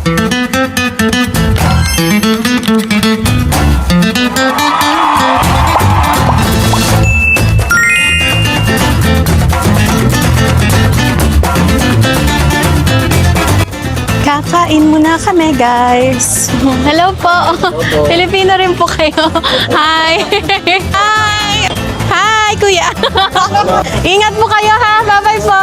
Kakain muna kami, guys. Hello po. Pilipino rin po kayo. Hi. Hi. Hi, kuya. Ingat po kayo, ha. Bye-bye po.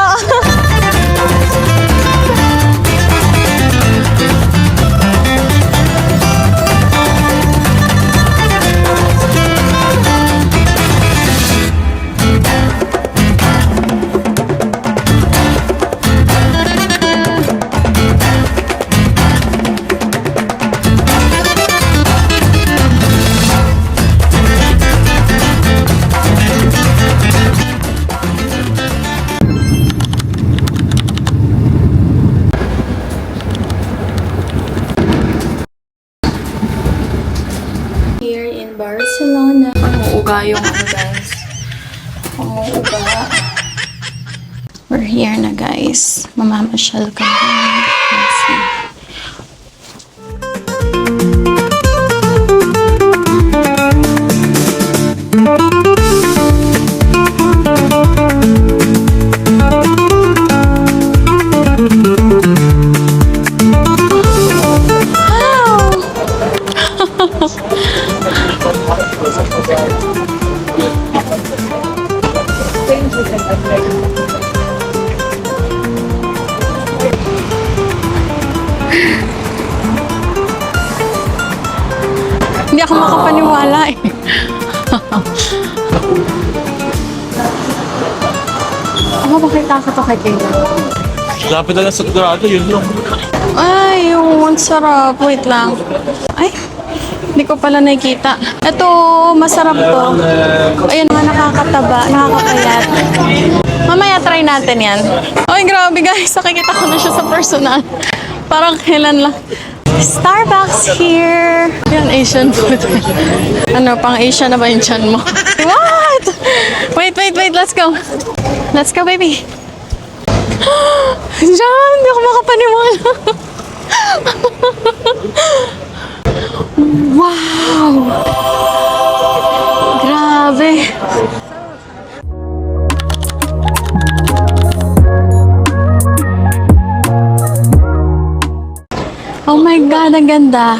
Here in Barcelona. Umuuga yung guys. Umuuga. We're here na, guys. Mamamasyal kami. Let's see. Hindi ako makapaniwala eh. Ako makita ko to kay Kayla. Lapit na lang sa grado, yun lang. Ay, ang sarap. Wait lang. Ay, hindi ko pala nakikita. Ito, masarap to. Ayun, mga nakakataba, nakakapayat. Mamaya try natin yan. Ay, grabe guys. Nakikita ko na siya sa personal. Parang kailan lang. Starbucks here. Yan, Asian food. Ano, pang Asian na ba yung tiyan mo? What? Wait. Let's go. Let's go, baby. Diyan, hindi ako makapaniwala. Wow! Grabe. Oh my God, ang ganda.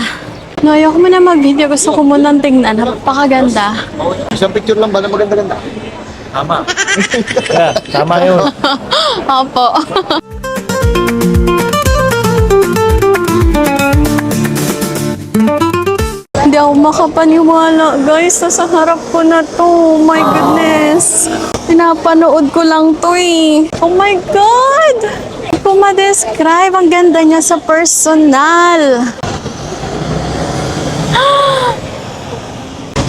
No, ayoko mo na mag-video. Gusto ko munang tingnan. Napakaganda. Isang picture lang ba na maganda-ganda? Tama. Yeah, tama yun. Opo. Hindi ako makapaniwala, guys. Sa harap ko na to. Oh my goodness. Pinapanood ko lang to eh. Oh my God! Hindi ko ma-describe. Ang ganda niya sa personal.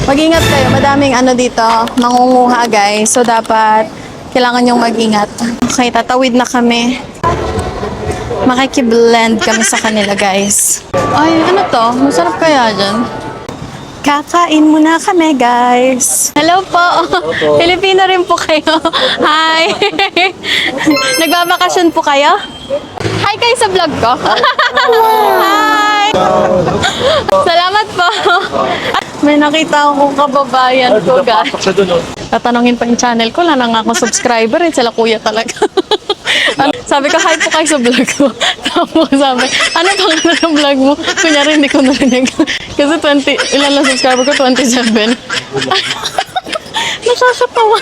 Mag-ingat kayo. Madaming ano dito. Mangunguha, guys. So, dapat kailangan nyong mag-ingat. Okay, tatawid na kami. Makikiblend kami sa kanila, guys. Ay, ano to? Masarap kaya dyan? Kakain muna kami, guys. Hello po. Pilipino rin po kayo. Hi. Nagbabakasyon po kayo? Hi kayo sa vlog ko. Hi. Salamat po. May nakita akong kababayan ko, guys. Tatanungin pa yung channel ko. Wala na nga akong subscriber. Sila kuya talaga. Sabi ko, hi po kayo sa vlog ko. Tapos sabi, ano pangalan ng vlog mo? Kunyari, hindi ko narinig. Kasi 20, ilan lang subscriber ko? 27. Nakakatawa.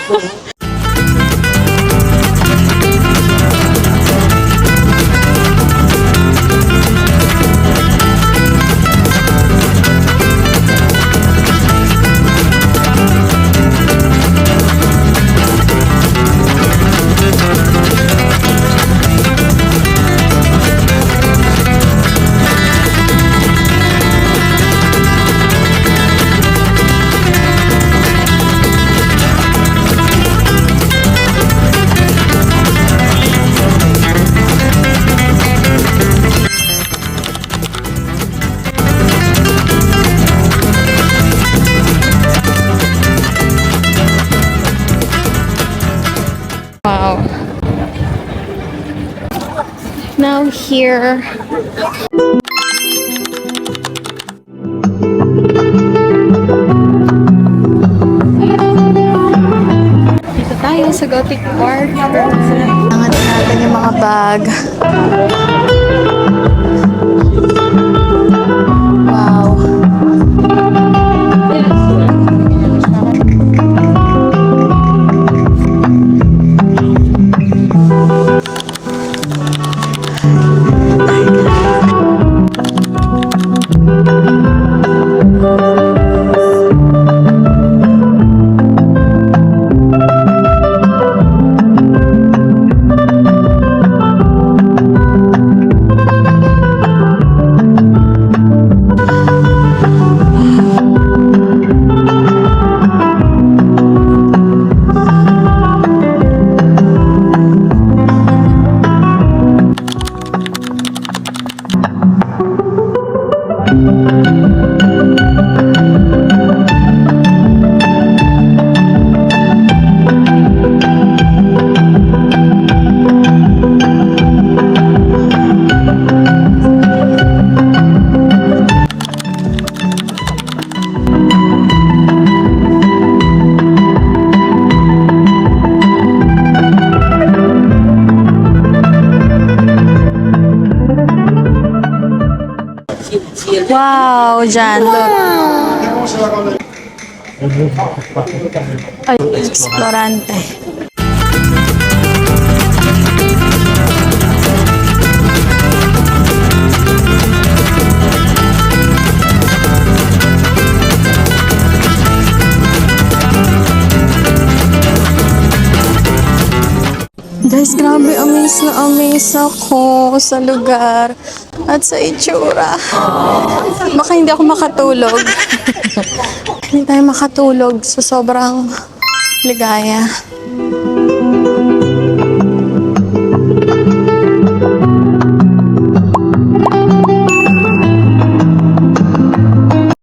Wow. Now here. sa Gothic Park. Angat natin yung mga bag. Wow. Wow, Jan, look. Ay, explorante. Guys, grabe, amaze na amaze ako sa lugar at sa itsura. Baka hindi ako makatulog. Hindi tayo makatulog sa sobrang ligaya.